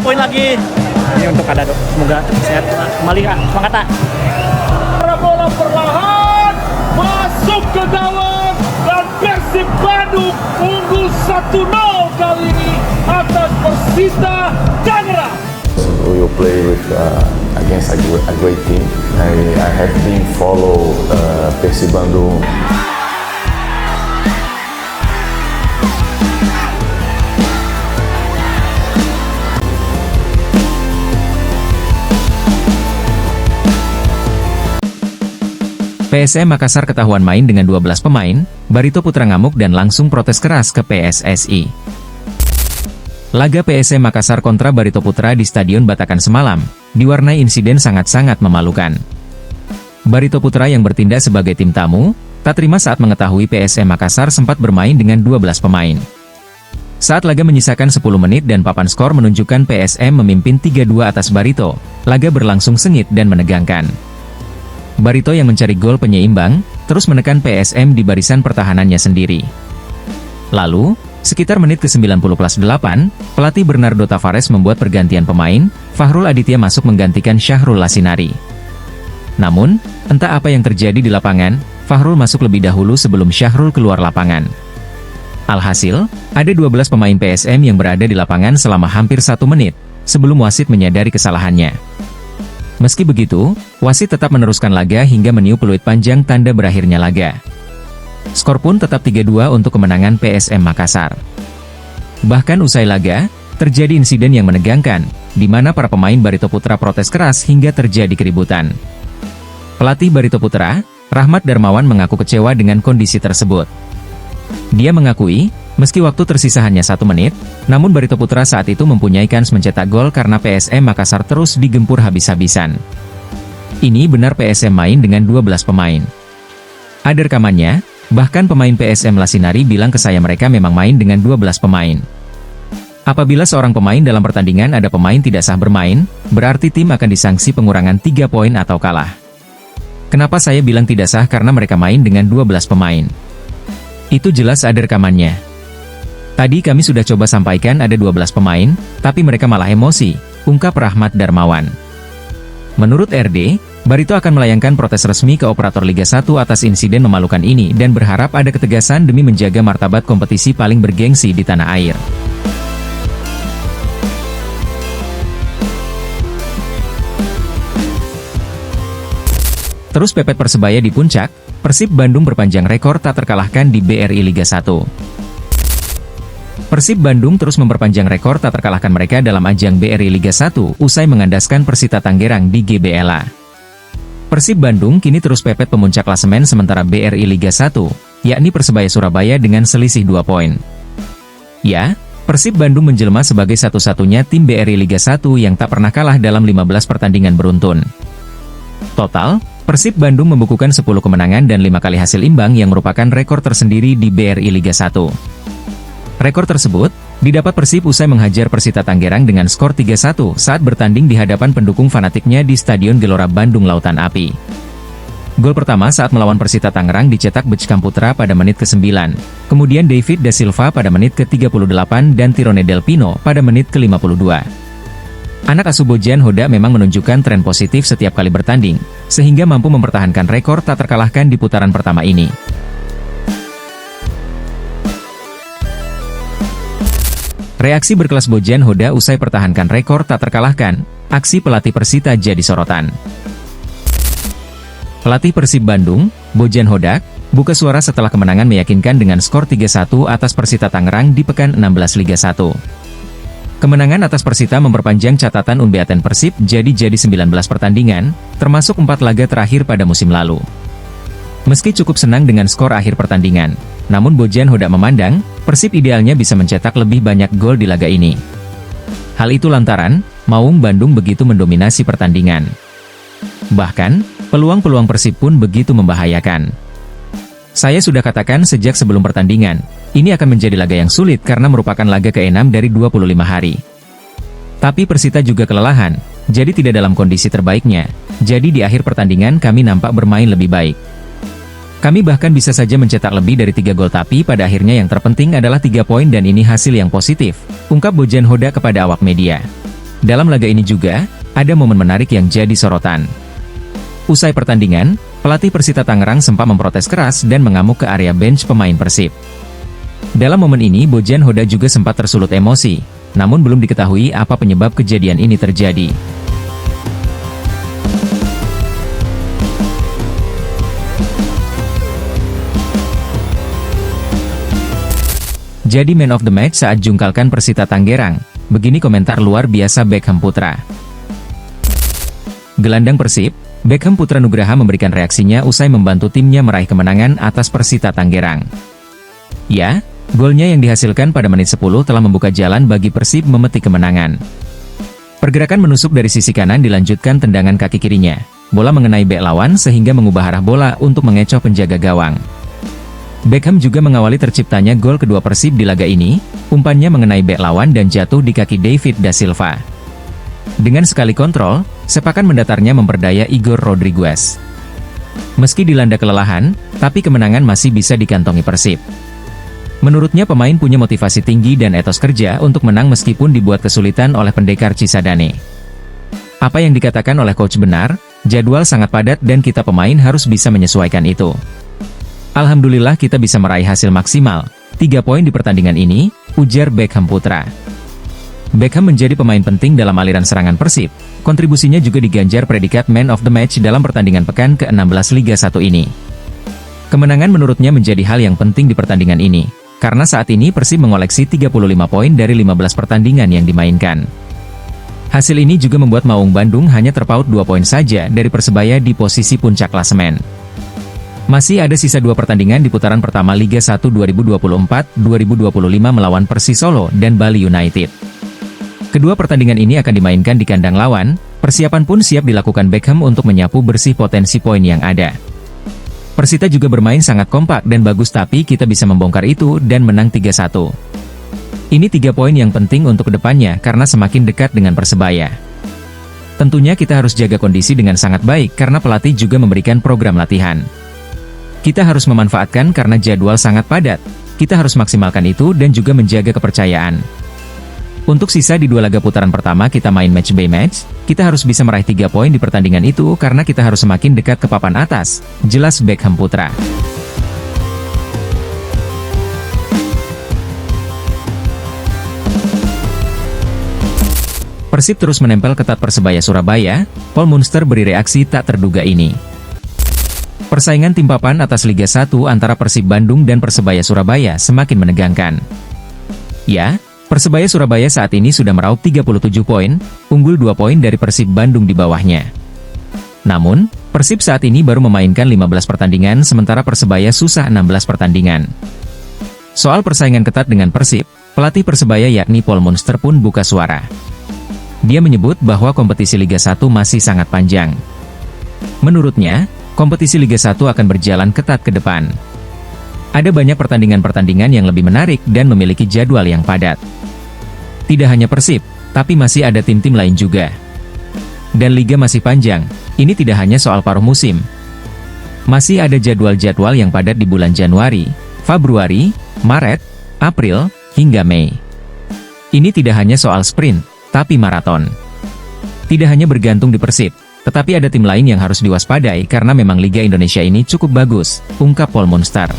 poin lagi. Ini untuk Kak Dado. Semoga sehat kembali, Kak. Semangat, Kak. Bola perlahan masuk ke gawang dan Persib Bandung unggul 1-0 kali ini atas Persita Tangerang. We will play with against a great team. I have been follow Persib Bandung. PSM Makassar ketahuan main dengan 12 pemain, Barito Putra ngamuk dan langsung protes keras ke PSSI. Laga PSM Makassar kontra Barito Putra di Stadion Batakan semalam, diwarnai insiden sangat-sangat memalukan. Barito Putra yang bertindak sebagai tim tamu, tak terima saat mengetahui PSM Makassar sempat bermain dengan 12 pemain. Saat laga menyisakan 10 menit dan papan skor menunjukkan PSM memimpin 3-2 atas Barito, laga berlangsung sengit dan menegangkan. Barito yang mencari gol penyeimbang, terus menekan PSM di barisan pertahanannya sendiri. Lalu, sekitar menit ke-90+8, pelatih Bernardo Tavares membuat pergantian pemain, Fahrul Aditya masuk menggantikan Syahrul Lasinari. Namun, entah apa yang terjadi di lapangan, Fahrul masuk lebih dahulu sebelum Syahrul keluar lapangan. Alhasil, ada 12 pemain PSM yang berada di lapangan selama hampir 1 menit, sebelum wasit menyadari kesalahannya. Meski begitu, wasit tetap meneruskan laga hingga meniup peluit panjang tanda berakhirnya laga. Skor pun tetap 3-2 untuk kemenangan PSM Makassar. Bahkan usai laga, terjadi insiden yang menegangkan, di mana para pemain Barito Putra protes keras hingga terjadi keributan. Pelatih Barito Putra, Rahmat Darmawan mengaku kecewa dengan kondisi tersebut. Dia mengakui, meski waktu tersisa hanya 1 menit, namun Barito Putra saat itu mempunyai kans mencetak gol karena PSM Makassar terus digempur habis-habisan. Ini benar PSM main dengan 12 pemain. Ada rekamannya, bahkan pemain PSM Lasinari bilang ke saya mereka memang main dengan 12 pemain. Apabila seorang pemain dalam pertandingan ada pemain tidak sah bermain, berarti tim akan disangsi pengurangan 3 poin atau kalah. Kenapa saya bilang tidak sah karena mereka main dengan 12 pemain? Itu jelas ada rekamannya. Tadi kami sudah coba sampaikan ada 12 pemain, tapi mereka malah emosi, ungkap Rahmat Darmawan. Menurut RD, Barito akan melayangkan protes resmi ke operator Liga 1 atas insiden memalukan ini dan berharap ada ketegasan demi menjaga martabat kompetisi paling bergengsi di tanah air. Terus pepet Persebaya di puncak, Persib Bandung berpanjang rekor tak terkalahkan di BRI Liga 1. Persib Bandung terus memperpanjang rekor tak terkalahkan mereka dalam ajang BRI Liga 1 usai mengandaskan Persita Tangerang di GBLA. Persib Bandung kini terus pepet pemuncak klasemen sementara BRI Liga 1, yakni Persebaya Surabaya dengan selisih 2 poin. Ya, Persib Bandung menjelma sebagai satu-satunya tim BRI Liga 1 yang tak pernah kalah dalam 15 pertandingan beruntun. Total, Persib Bandung membukukan 10 kemenangan dan 5 kali hasil imbang yang merupakan rekor tersendiri di BRI Liga 1. Rekor tersebut didapat Persib usai menghajar Persita Tangerang dengan skor 3-1 saat bertanding di hadapan pendukung fanatiknya di Stadion Gelora Bandung Lautan Api. Gol pertama saat melawan Persita Tangerang dicetak Beckham Putra pada menit ke-9, kemudian David Da Silva pada menit ke-38 dan Tirone Del Pino pada menit ke-52. Anak asuh Bojan Hoda memang menunjukkan tren positif setiap kali bertanding, sehingga mampu mempertahankan rekor tak terkalahkan di putaran pertama ini. Reaksi berkelas Bojan Hoda usai pertahankan rekor tak terkalahkan, aksi pelatih Persita jadi sorotan. Pelatih Persib Bandung, Bojan Hodak, buka suara setelah kemenangan meyakinkan dengan skor 3-1 atas Persita Tangerang di pekan 16 Liga 1. Kemenangan atas Persita memperpanjang catatan unbeaten Persib jadi 19 pertandingan, termasuk 4 laga terakhir pada musim lalu. Meski cukup senang dengan skor akhir pertandingan, namun Bojan Hodak memandang, Persib idealnya bisa mencetak lebih banyak gol di laga ini. Hal itu lantaran, Maung Bandung begitu mendominasi pertandingan. Bahkan, peluang-peluang Persib pun begitu membahayakan. Saya sudah katakan sejak sebelum pertandingan, ini akan menjadi laga yang sulit karena merupakan laga ke-6 dari 25 hari. Tapi Persita juga kelelahan, jadi tidak dalam kondisi terbaiknya, jadi di akhir pertandingan kami nampak bermain lebih baik. Kami bahkan bisa saja mencetak lebih dari 3 gol tapi pada akhirnya yang terpenting adalah 3 poin dan ini hasil yang positif, ungkap Bojan Hodak kepada awak media. Dalam laga ini juga, ada momen menarik yang jadi sorotan. Usai pertandingan, pelatih Persita Tangerang sempat memprotes keras dan mengamuk ke area bench pemain Persib. Dalam momen ini Bojan Hoda juga sempat tersulut emosi, namun belum diketahui apa penyebab kejadian ini terjadi. Jadi man of the match saat jungkalkan Persita Tangerang, begini komentar luar biasa Beckham Putra. Gelandang Persib, Beckham Putra Nugraha memberikan reaksinya usai membantu timnya meraih kemenangan atas Persita Tangerang. Ya, golnya yang dihasilkan pada menit 10 telah membuka jalan bagi Persib memetik kemenangan. Pergerakan menusuk dari sisi kanan dilanjutkan tendangan kaki kirinya. Bola mengenai bek lawan sehingga mengubah arah bola untuk mengecoh penjaga gawang. Beckham juga mengawali terciptanya gol kedua Persib di laga ini, umpannya mengenai bek lawan dan jatuh di kaki David da Silva. Dengan sekali kontrol, sepakan mendatarnya memperdaya Igor Rodriguez. Meski dilanda kelelahan, tapi kemenangan masih bisa dikantongi Persib. Menurutnya pemain punya motivasi tinggi dan etos kerja untuk menang meskipun dibuat kesulitan oleh pendekar Cisadane. Apa yang dikatakan oleh coach benar, jadwal sangat padat dan kita pemain harus bisa menyesuaikan itu. Alhamdulillah kita bisa meraih hasil maksimal, 3 poin di pertandingan ini, ujar Beckham Putra. Beckham menjadi pemain penting dalam aliran serangan Persib, kontribusinya juga diganjar predikat Man of the Match dalam pertandingan pekan ke-16 Liga 1 ini. Kemenangan menurutnya menjadi hal yang penting di pertandingan ini, karena saat ini Persib mengoleksi 35 poin dari 15 pertandingan yang dimainkan. Hasil ini juga membuat Maung Bandung hanya terpaut 2 poin saja dari Persebaya di posisi puncak klasemen. Masih ada sisa 2 pertandingan di putaran pertama Liga 1 2024-2025 melawan Persis Solo dan Bali United. Kedua pertandingan ini akan dimainkan di kandang lawan, persiapan pun siap dilakukan Beckham untuk menyapu bersih potensi poin yang ada. Persita juga bermain sangat kompak dan bagus tapi kita bisa membongkar itu dan menang 3-1. Ini 3 poin yang penting untuk kedepannya karena semakin dekat dengan Persebaya. Tentunya kita harus jaga kondisi dengan sangat baik karena pelatih juga memberikan program latihan. Kita harus memanfaatkan karena jadwal sangat padat, kita harus maksimalkan itu dan juga menjaga kepercayaan. Untuk sisa di 2 laga putaran pertama kita main match by match, kita harus bisa meraih 3 poin di pertandingan itu karena kita harus semakin dekat ke papan atas, jelas Beckham Putra. Persib terus menempel ketat Persebaya Surabaya, Paul Munster beri reaksi tak terduga ini. Persaingan tim papan atas Liga 1 antara Persib Bandung dan Persebaya Surabaya semakin menegangkan. Ya, Persebaya Surabaya saat ini sudah meraup 37 poin, unggul 2 poin dari Persib Bandung di bawahnya. Namun, Persib saat ini baru memainkan 15 pertandingan sementara Persebaya susah 16 pertandingan. Soal persaingan ketat dengan Persib, pelatih Persebaya yakni Paul Munster pun buka suara. Dia menyebut bahwa kompetisi Liga 1 masih sangat panjang. Menurutnya, kompetisi Liga 1 akan berjalan ketat ke depan. Ada banyak pertandingan-pertandingan yang lebih menarik dan memiliki jadwal yang padat. Tidak hanya Persib, tapi masih ada tim-tim lain juga. Dan Liga masih panjang, ini tidak hanya soal paruh musim. Masih ada jadwal-jadwal yang padat di bulan Januari, Februari, Maret, April, hingga Mei. Ini tidak hanya soal sprint, tapi maraton. Tidak hanya bergantung di Persib, tetapi ada tim lain yang harus diwaspadai karena memang Liga Indonesia ini cukup bagus, ungkap Paul Munster.